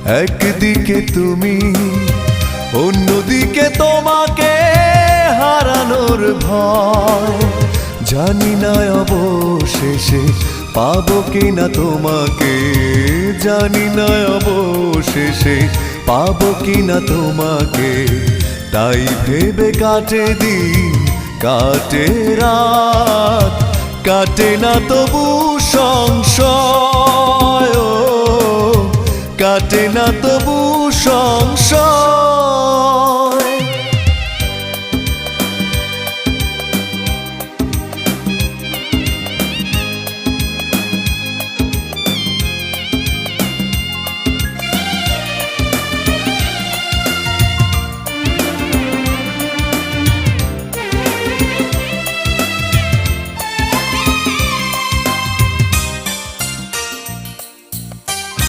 একদিকে তুমি, অন্যদিকে তোমাকে হারানোর ভয়। জানি না অবশেষে পাবো কিনা তোমাকে, জানি না অবশেষে পাবো কিনা তোমাকে। তাই ভেবে কাটে দিন, কাটে রাত, কাটে না তবু সংশয়, কাটে না তবু সংশয়।